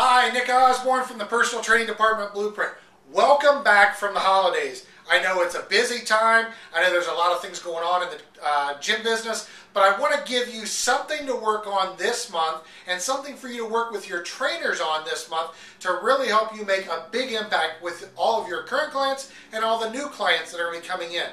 Hi, Nick Osborne from the Personal Training Department Blueprint. Welcome back from the holidays. I know it's a busy time. I know there's a lot of things going on in the gym business, but I want to give you something to work on this month and something for you to work with your trainers on this month to really help you make a big impact with all of your current clients and all the new clients that are going to be coming in.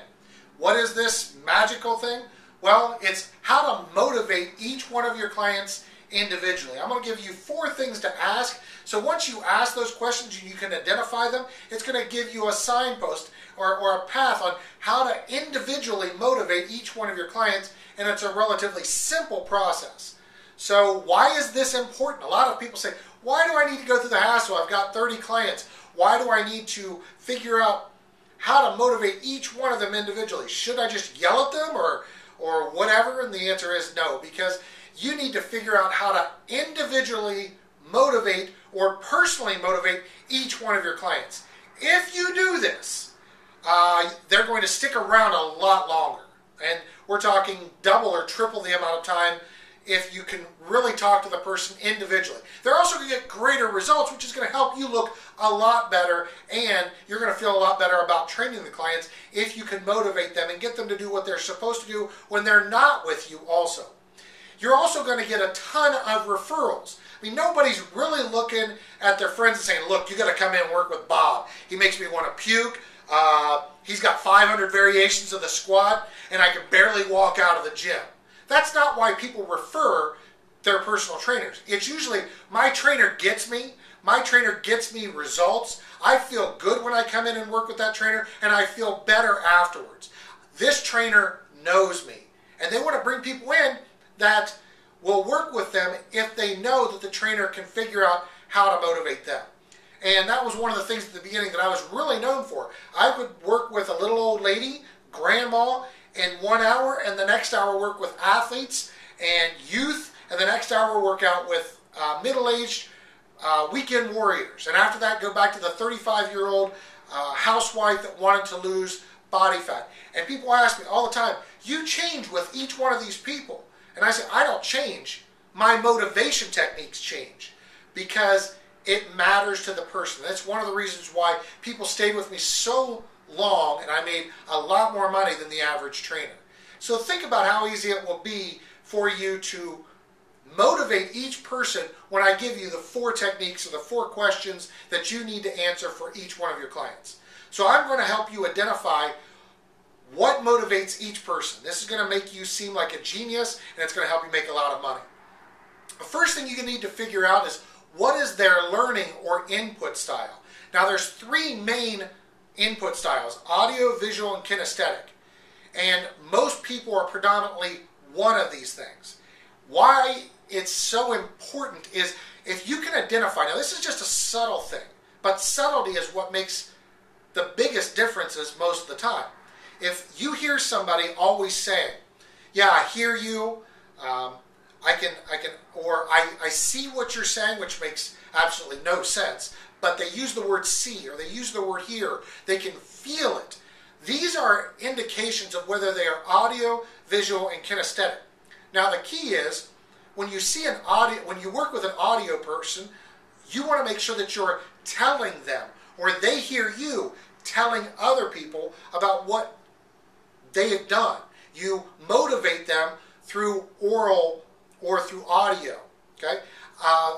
What is this magical thing? Well, it's how to motivate each one of your clients individually. I'm going to give you 4 things to ask. So once you ask those questions and you can identify them, it's going to give you a signpost or a path on how to individually motivate each one of your clients, and it's a relatively simple process. So why is this important? A lot of people say, why do I need to go through the hassle? I've got 30 clients. Why do I need to figure out how to motivate each one of them individually? Should I just yell at them or whatever? And the answer is no, because you need to figure out how to individually motivate or personally motivate each one of your clients. If you do this, they're going to stick around a lot longer. And we're talking double or triple the amount of time if you can really talk to the person individually. They're also going to get greater results, which is going to help you look a lot better, and you're going to feel a lot better about training the clients if you can motivate them and get them to do what they're supposed to do when they're not with you also. You're also going to get a ton of referrals. I mean, nobody's really looking at their friends and saying, look, you got to come in and work with Bob. He makes me want to puke. He's got 500 variations of the squat, and I can barely walk out of the gym. That's not why people refer their personal trainers. It's usually, my trainer gets me. My trainer gets me results. I feel good when I come in and work with that trainer, and I feel better afterwards. This trainer knows me, and they want to bring people in that will work with them if they know that the trainer can figure out how to motivate them. And that was one of the things at the beginning that I was really known for. I would work with a little old lady, grandma, in 1 hour, and the next hour work with athletes and youth, and the next hour work out with middle-aged weekend warriors. And after that, go back to the 35-year-old housewife that wanted to lose body fat. And people ask me all the time, you change with each one of these people. And I say, I don't change. My motivation techniques change because it matters to the person. That's one of the reasons why people stayed with me so long, and I made a lot more money than the average trainer. So think about how easy it will be for you to motivate each person when I give you the 4 techniques or the 4 questions that you need to answer for each one of your clients. So I'm going to help you identify what motivates each person. This is going to make you seem like a genius, and it's going to help you make a lot of money. The first thing you need to figure out is what is their learning or input style. Now there's 3 main input styles: audio, visual, and kinesthetic. And most people are predominantly one of these things. Why it's so important is if you can identify, now this is just a subtle thing, but subtlety is what makes the biggest differences most of the time. If you hear somebody always saying, yeah, I hear you, I see what you're saying, which makes absolutely no sense, but they use the word see or they use the word hear, they can feel it. These are indications of whether they are audio, visual, and kinesthetic. Now the key is, when you see an audio, when you work with an audio person, you want to make sure that you're telling them, or they hear you telling other people about what they have done. You motivate them through oral or through audio. Okay?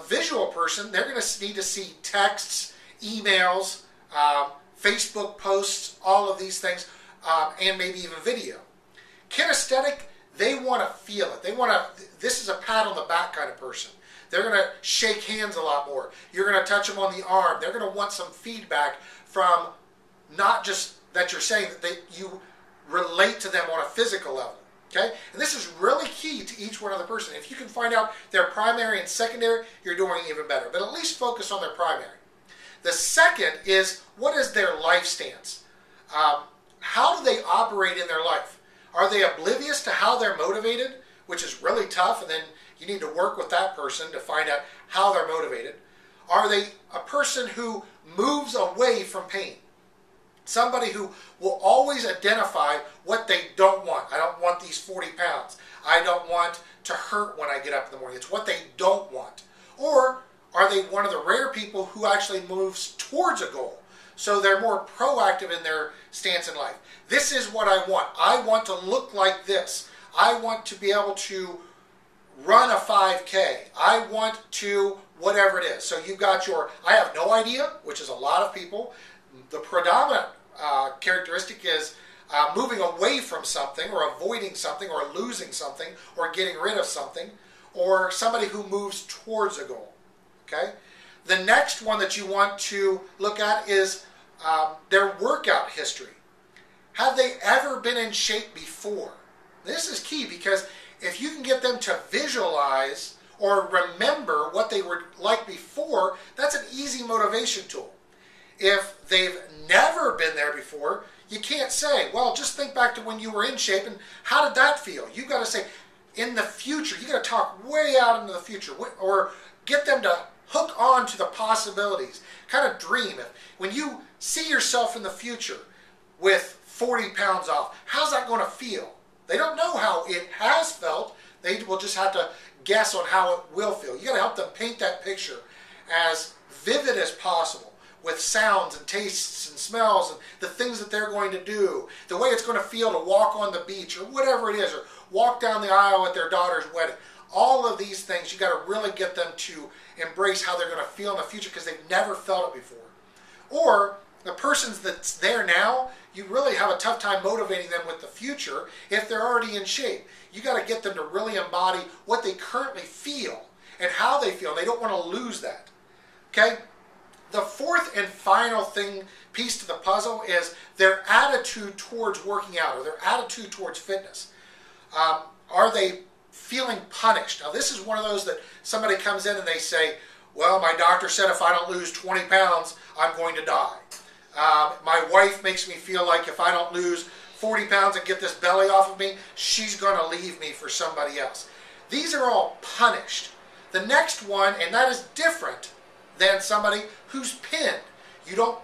Visual person, they're going to need to see texts, emails, Facebook posts, all of these things, and maybe even video. Kinesthetic, they want to feel it. They want to, this is a pat on the back kind of person. They're going to shake hands a lot more. You're going to touch them on the arm. They're going to want some feedback from not just that you're saying, that you relate to them on a physical level. Okay? And this is really key to each one of the person. If you can find out their primary and secondary, you're doing even better. But at least focus on their primary. The second is, what is their life stance? How do they operate in their life? Are they oblivious to how they're motivated, which is really tough, and then you need to work with that person to find out how they're motivated? Are they a person who moves away from pain? Somebody who will always identify what they don't want. I don't want these 40 pounds. I don't want to hurt when I get up in the morning. It's what they don't want. Or are they one of the rare people who actually moves towards a goal? So they're more proactive in their stance in life. This is what I want. I want to look like this. I want to be able to run a 5K. I want to whatever it is. So you've got your, I have no idea, which is a lot of people. The predominant characteristic is moving away from something or avoiding something or losing something or getting rid of something, or somebody who moves towards a goal. Okay? The next one that you want to look at is their workout history. Have they ever been in shape before? This is key, because if you can get them to visualize or remember what they were like before, that's an easy motivation tool. If they've never been there before, you can't say, well, just think back to when you were in shape and how did that feel? You've got to say, in the future, you've got to talk way out into the future, or get them to hook on to the possibilities. Kind of dream. When you see yourself in the future with 40 pounds off, how's that going to feel? They don't know how it has felt. They will just have to guess on how it will feel. You got to help them paint that picture as vivid as possible, with sounds and tastes and smells and the things that they're going to do, the way it's going to feel to walk on the beach or whatever it is, or walk down the aisle at their daughter's wedding. All of these things, you got to really get them to embrace how they're going to feel in the future, because they've never felt it before. Or the person that's there now, you really have a tough time motivating them with the future if they're already in shape. You got to get them to really embody what they currently feel and how they feel. They don't want to lose that. Okay? The fourth and final piece to the puzzle is their attitude towards working out, or their attitude towards fitness. Are they feeling punished? Now, this is one of those that somebody comes in and they say, well, my doctor said if I don't lose 20 pounds, I'm going to die. My wife makes me feel like if I don't lose 40 pounds and get this belly off of me, she's going to leave me for somebody else. These are all punished. The next one, and that is different than somebody who's pinned. You don't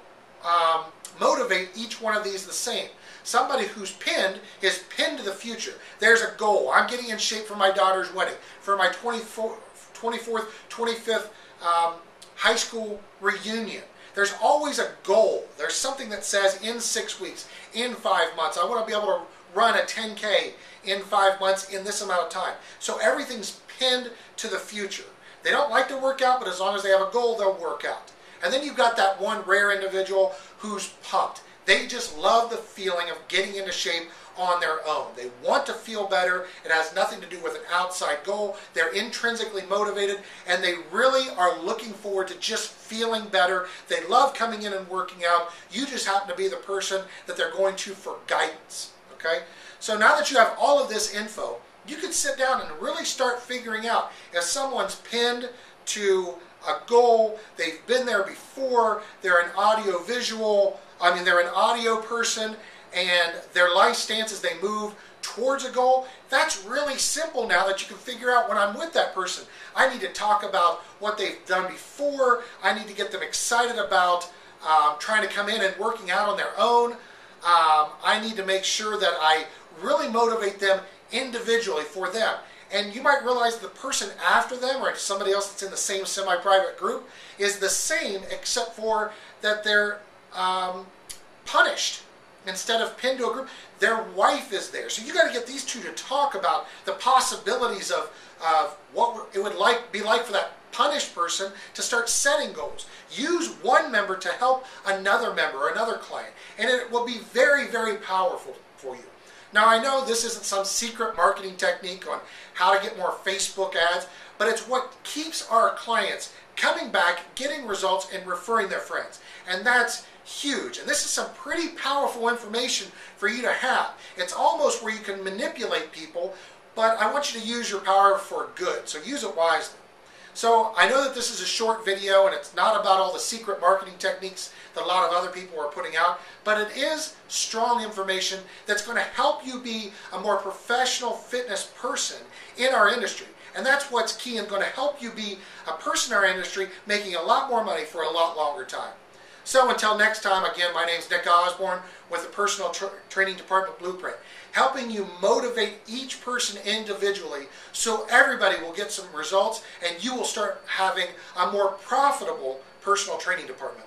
motivate each one of these the same. Somebody who's pinned is pinned to the future. There's a goal. I'm getting in shape for my daughter's wedding, for my 24th, 25th high school reunion. There's always a goal. There's something that says in 6 weeks, in 5 months, I want to be able to run a 10K in 5 months in this amount of time. So everything's pinned to the future. They don't like to work out, but as long as they have a goal, they'll work out. And then you've got that one rare individual who's pumped. They just love the feeling of getting into shape on their own. They want to feel better. It has nothing to do with an outside goal. They're intrinsically motivated, and they really are looking forward to just feeling better. They love coming in and working out. You just happen to be the person that they're going to for guidance. Okay? So now that you have all of this info, you can sit down and really start figuring out if someone's pinned to a goal, they've been there before, they're an audio person, and their life stance as they move towards a goal. That's really simple now that you can figure out when I'm with that person. I need to talk about what they've done before. I need to get them excited about trying to come in and working out on their own. I need to make sure that I really motivate them individually for them. And you might realize the person after them, or somebody else that's in the same semi-private group, is the same, except for that they're punished. Instead of pinned to a group, their wife is there. So you got to get these two to talk about the possibilities of what it would be like for that punished person to start setting goals. Use one member to help another member or another client, and it will be very, very powerful for you. Now, I know this isn't some secret marketing technique on how to get more Facebook ads, but it's what keeps our clients coming back, getting results, and referring their friends. And that's huge. And this is some pretty powerful information for you to have. It's almost where you can manipulate people, but I want you to use your power for good. So use it wisely. So I know that this is a short video and it's not about all the secret marketing techniques that a lot of other people are putting out, but it is strong information that's going to help you be a more professional fitness person in our industry. And that's what's key and going to help you be a person in our industry making a lot more money for a lot longer time. So until next time, again, my name's Nick Osborne with the Personal Training Department Blueprint, helping you motivate each person individually so everybody will get some results and you will start having a more profitable personal training department.